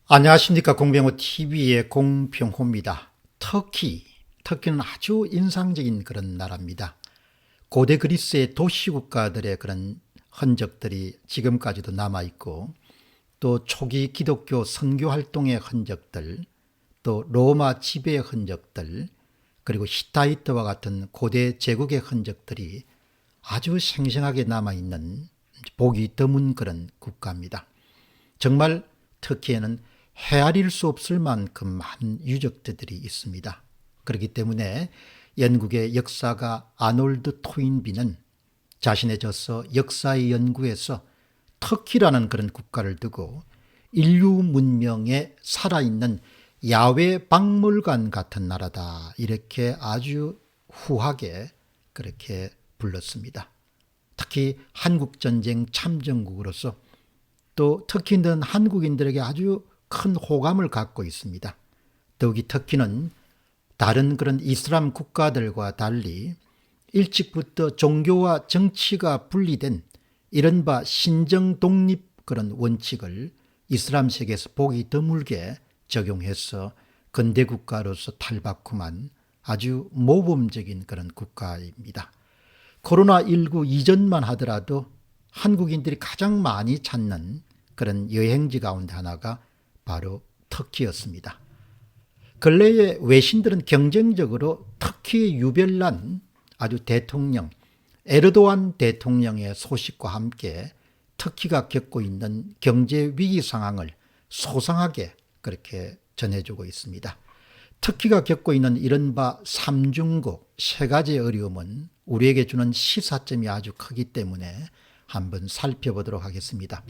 안녕하십니까. 공병호 TV의 공병호입니다. 터키는 아주 인상적인 그런 나라입니다. 고대 그리스의 도시국가들의 그런 흔적들이 지금까지도 남아있고, 또 초기 기독교 선교 활동의 흔적들, 또 로마 지배의 흔적들, 그리고 히타이트와 같은 고대 제국의 흔적들이 아주 생생하게 남아있는 보기 드문 그런 국가입니다. 정말 터키에는 헤아릴 수 없을 만큼 많은 유적지들이 있습니다. 그렇기 때문에 영국의 역사가 아놀드 토인비는 자신의 저서 역사의 연구에서 터키라는 그런 국가를 두고 인류 문명에 살아있는 야외 박물관 같은 나라다, 이렇게 아주 후하게 그렇게 불렀습니다. 특히 한국전쟁 참전국으로서 또 터키는 한국인들에게 아주 큰 호감을 갖고 있습니다. 더욱이 터키는 다른 그런 이슬람 국가들과 달리 일찍부터 종교와 정치가 분리된 이른바 신정 독립 그런 원칙을 이슬람 세계에서 보기 드물게 적용해서 근대 국가로서 탈바꿈한 아주 모범적인 그런 국가입니다. 코로나19 이전만 하더라도 한국인들이 가장 많이 찾는 그런 여행지 가운데 하나가 바로 터키였습니다. 근래에 외신들은 경쟁적으로 터키의 유별난 아주 대통령 에르도안 대통령의 소식과 함께 터키가 겪고 있는 경제 위기 상황을 소상하게 그렇게 전해주고 있습니다. 터키가 겪고 있는 이른바 삼중고, 세 가지의 어려움은 우리에게 주는 시사점이 아주 크기 때문에 한번 살펴보도록 하겠습니다.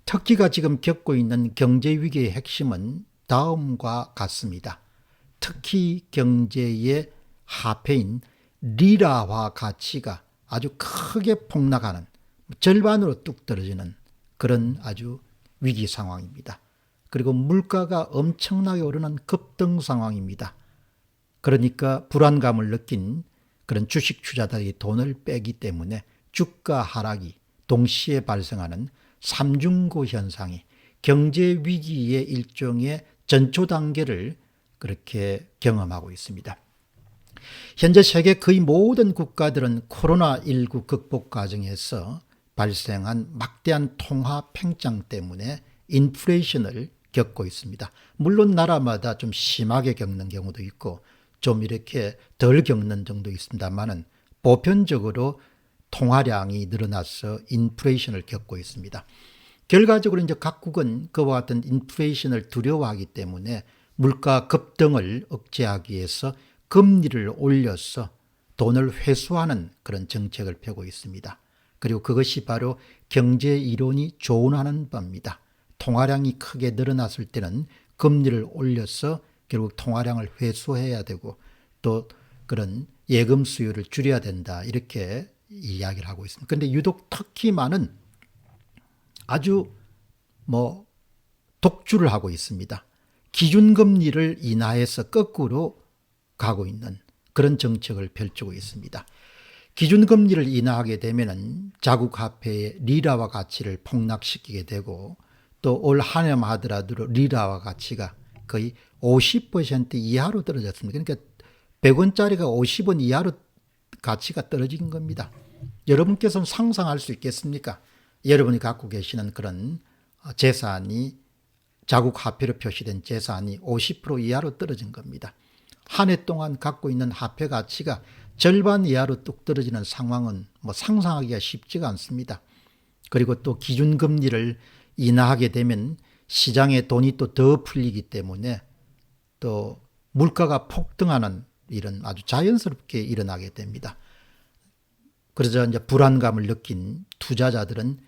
터키가 지금 겪고 있는 경제 위기의 핵심은 다음과 같습니다. 터키 경제의 화폐인 리라화 가치가 아주 크게 폭락하는, 절반으로 뚝 떨어지는 그런 아주 위기 상황입니다. 그리고 물가가 엄청나게 오르는 급등 상황입니다. 그러니까 불안감을 느낀 그런 주식 투자자들이 돈을 빼기 때문에 주가 하락이 동시에 발생하는 삼중고 현상이 경제 위기의 일종의 전초 단계를 그렇게 경험하고 있습니다. 현재 세계 거의 모든 국가들은 코로나19 극복 과정에서 발생한 막대한 통화 팽창 때문에 인플레이션을 겪고 있습니다. 물론 나라마다 좀 심하게 겪는 경우도 있고 좀 이렇게 덜 겪는 정도 있습니다만은 보편적으로 통화량이 늘어나서 인플레이션을 겪고 있습니다. 결과적으로 이제 각국은 그와 같은 인플레이션을 두려워하기 때문에 물가 급등을 억제하기 위해서 금리를 올려서 돈을 회수하는 그런 정책을 펴고 있습니다. 그리고 그것이 바로 경제 이론이 조언하는 바입니다. 통화량이 크게 늘어났을 때는 금리를 올려서 결국 통화량을 회수해야 되고 또 그런 예금 수요를 줄여야 된다, 이렇게 이야기를 하고 있습니다. 그런데 유독 터키만은 아주 독주를 하고 있습니다. 기준금리를 인하해서 거꾸로 가고 있는 그런 정책을 펼치고 있습니다. 기준금리를 인하하게 되면 자국 화폐의 리라화 가치를 폭락시키게 되고 또 올 한 해만 하더라도 리라화 가치가 거의 50% 이하로 떨어졌습니다. 그러니까 100원짜리가 50원 이하로 가치가 떨어진 겁니다. 여러분께서는 상상할 수 있겠습니까? 여러분이 갖고 계시는 그런 재산이, 자국 화폐로 표시된 재산이 50% 이하로 떨어진 겁니다. 한 해 동안 갖고 있는 화폐 가치가 절반 이하로 뚝 떨어지는 상황은 상상하기가 쉽지가 않습니다. 그리고 또 기준금리를 인하하게 되면 시장에 돈이 또 더 풀리기 때문에 또 물가가 폭등하는 일은 아주 자연스럽게 일어나게 됩니다. 그래서 이제 불안감을 느낀 투자자들은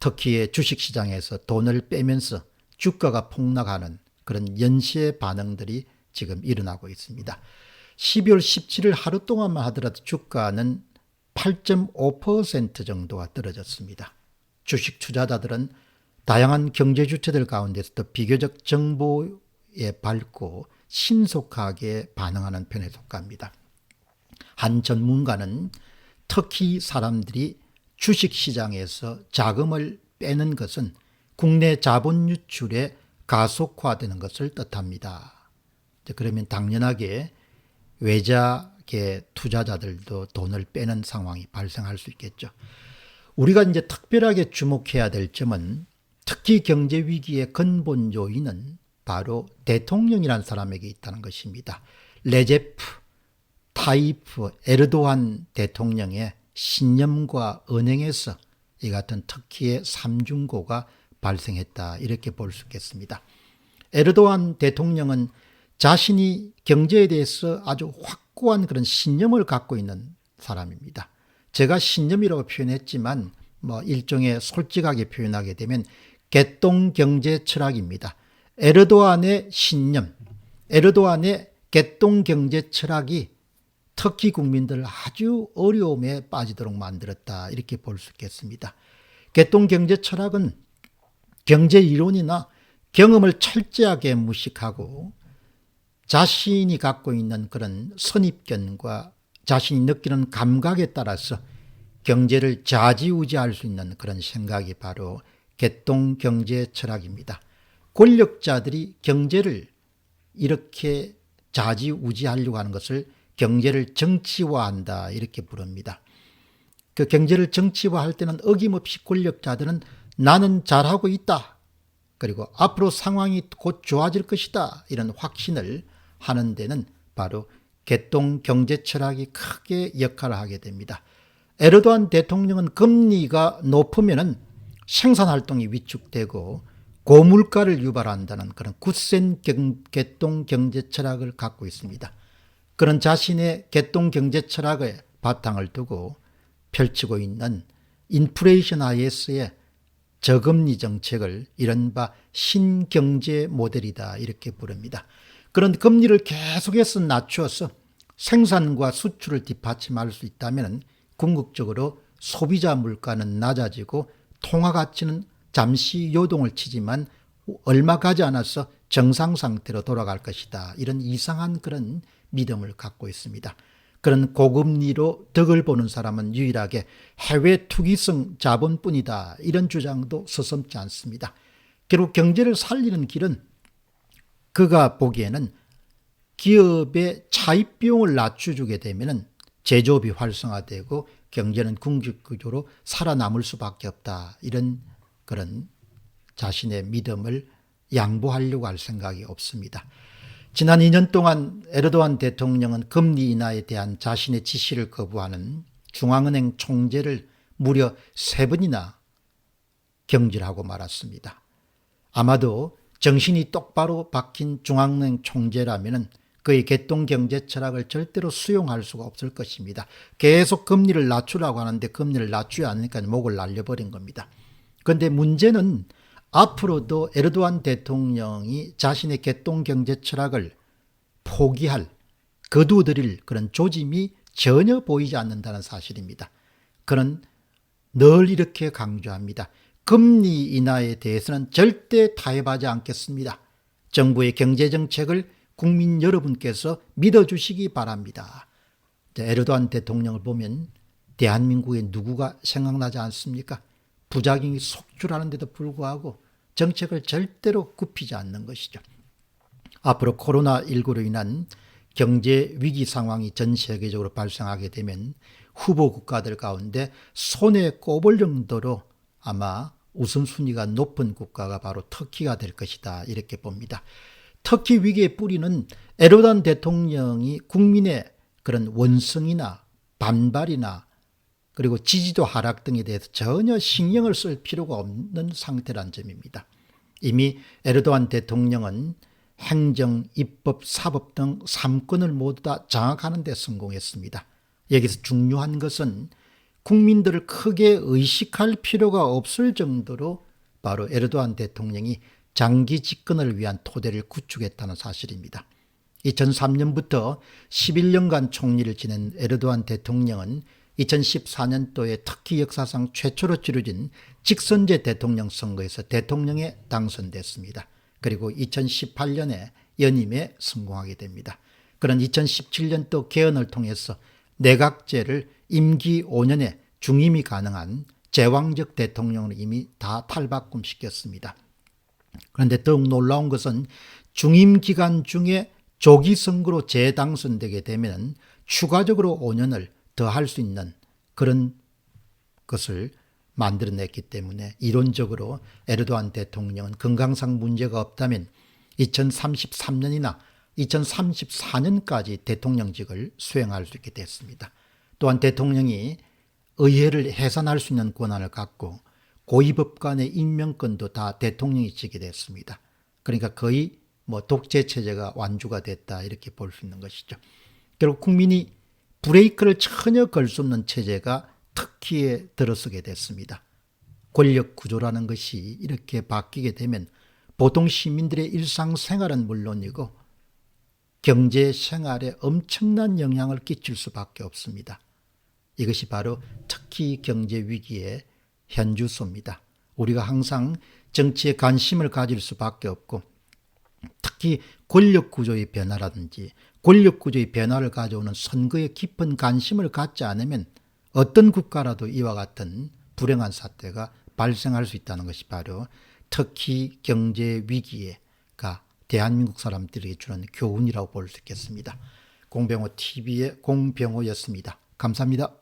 터키의 주식시장에서 돈을 빼면서 주가가 폭락하는 그런 연쇄 반응들이 지금 일어나고 있습니다. 12월 17일 하루 동안만 하더라도 주가는 8.5% 정도가 떨어졌습니다. 주식 투자자들은 다양한 경제 주체들 가운데서도 비교적 정보에 밝고 신속하게 반응하는 편에 속합니다. 한 전문가는 터키 사람들이 주식시장에서 자금을 빼는 것은 국내 자본 유출의 가속화되는 것을 뜻합니다. 그러면 당연하게 외자계 투자자들도 돈을 빼는 상황이 발생할 수 있겠죠. 우리가 이제 특별하게 주목해야 될 점은 특히 경제 위기의 근본 요인은 바로 대통령이라는 사람에게 있다는 것입니다. 레제프 타이프 에르도안 대통령의 신념과 언행에서 이 같은 터키의 삼중고가 발생했다, 이렇게 볼 수 있겠습니다. 에르도안 대통령은 자신이 경제에 대해서 아주 확고한 그런 신념을 갖고 있는 사람입니다. 제가 신념이라고 표현했지만 일종의 솔직하게 표현하게 되면 개똥 경제 철학입니다. 에르도안의 신념, 에르도안의 개똥 경제 철학이 터키 국민들을 아주 어려움에 빠지도록 만들었다, 이렇게 볼 수 있겠습니다. 개똥 경제 철학은 경제 이론이나 경험을 철저하게 무식하고 자신이 갖고 있는 그런 선입견과 자신이 느끼는 감각에 따라서 경제를 좌지우지할 수 있는 그런 생각이 바로 개똥 경제 철학입니다. 권력자들이 경제를 이렇게 좌지우지하려고 하는 것을 경제를 정치화한다, 이렇게 부릅니다. 그 경제를 정치화할 때는 어김없이 권력자들은 나는 잘하고 있다, 그리고 앞으로 상황이 곧 좋아질 것이다, 이런 확신을 하는 데는 바로 개똥 경제 철학이 크게 역할을 하게 됩니다. 에르도안 대통령은 금리가 높으면 생산활동이 위축되고 고물가를 유발한다는 그런 굳센 개똥 경제 철학을 갖고 있습니다. 그런 자신의 개똥 경제 철학의 바탕을 두고 펼치고 있는 인플레이션 하에서의 저금리 정책을 이른바 신경제 모델이다, 이렇게 부릅니다. 그런 금리를 계속해서 낮추어서 생산과 수출을 뒷받침할 수 있다면 궁극적으로 소비자 물가는 낮아지고 통화 가치는 잠시 요동을 치지만 얼마 가지 않아서 정상 상태로 돌아갈 것이다, 이런 이상한 그런 믿음을 갖고 있습니다. 그런 고금리로 덕을 보는 사람은 유일하게 해외 투기성 자본뿐이다, 이런 주장도 서슴지 않습니다. 결국 경제를 살리는 길은 그가 보기에는 기업의 차입 비용을 낮춰주게 되면 제조업이 활성화되고 경제는 궁극적으로 살아남을 수밖에 없다, 이런 그런 자신의 믿음을 양보하려고 할 생각이 없습니다. 지난 2년 동안 에르도안 대통령은 금리 인하에 대한 자신의 지시를 거부하는 중앙은행 총재를 무려 3번이나 경질하고 말았습니다. 아마도 정신이 똑바로 박힌 중앙은행 총재라면 그의 개똥 경제 철학을 절대로 수용할 수가 없을 것입니다. 계속 금리를 낮추라고 하는데 금리를 낮추지 않으니까 목을 날려버린 겁니다. 그런데 문제는 앞으로도 에르도안 대통령이 자신의 개똥 경제 철학을 포기할, 거두어들일 그런 조짐이 전혀 보이지 않는다는 사실입니다. 그는 늘 이렇게 강조합니다. 금리 인하에 대해서는 절대 타협하지 않겠습니다. 정부의 경제정책을 국민 여러분께서 믿어주시기 바랍니다. 에르도안 대통령을 보면 대한민국의 누구가 생각나지 않습니까? 부작용이 속출하는데도 불구하고 정책을 절대로 굽히지 않는 것이죠. 앞으로 코로나19로 인한 경제 위기 상황이 전 세계적으로 발생하게 되면 후보 국가들 가운데 손에 꼽을 정도로 아마 우선순위가 높은 국가가 바로 터키가 될 것이다, 이렇게 봅니다. 터키 위기의 뿌리는 에르도안 대통령이 국민의 그런 원성이나 반발이나 그리고 지지도 하락 등에 대해서 전혀 신경을 쓸 필요가 없는 상태란 점입니다. 이미 에르도안 대통령은 행정, 입법, 사법 등 3권을 모두 다 장악하는 데 성공했습니다. 여기서 중요한 것은 국민들을 크게 의식할 필요가 없을 정도로 바로 에르도안 대통령이 장기 집권을 위한 토대를 구축했다는 사실입니다. 2003년부터 11년간 총리를 지낸 에르도안 대통령은 2014년도에 터키 역사상 최초로 치러진 직선제 대통령 선거에서 대통령에 당선됐습니다. 그리고 2018년에 연임에 성공하게 됩니다. 그런 2017년도 개헌을 통해서 내각제를 임기 5년에 중임이 가능한 제왕적 대통령을 이미 다 탈바꿈시켰습니다. 그런데 더욱 놀라운 것은 중임 기간 중에 조기 선거로 재당선되게 되면 추가적으로 5년을 더 할 수 있는 그런 것을 만들어냈기 때문에 이론적으로 에르도안 대통령은 건강상 문제가 없다면 2033년이나 2034년까지 대통령직을 수행할 수 있게 됐습니다. 또한 대통령이 의회를 해산할 수 있는 권한을 갖고 고위법관의 임명권도 다 대통령이 지게 됐습니다. 그러니까 거의 독재 체제가 완주가 됐다 이렇게 볼 수 있는 것이죠. 결국 국민이 브레이크를 전혀 걸 수 없는 체제가 터키에 들어서게 됐습니다. 권력 구조라는 것이 이렇게 바뀌게 되면 보통 시민들의 일상생활은 물론이고 경제 생활에 엄청난 영향을 끼칠 수밖에 없습니다. 이것이 바로 터키 경제 위기의 현주소입니다. 우리가 항상 정치에 관심을 가질 수밖에 없고 특히 권력 구조의 변화라든지 권력 구조의 변화를 가져오는 선거에 깊은 관심을 갖지 않으면 어떤 국가라도 이와 같은 불행한 사태가 발생할 수 있다는 것이 바로 터키 경제 위기가 대한민국 사람들에게 주는 교훈이라고 볼 수 있겠습니다. 공병호 TV의 공병호였습니다. 감사합니다.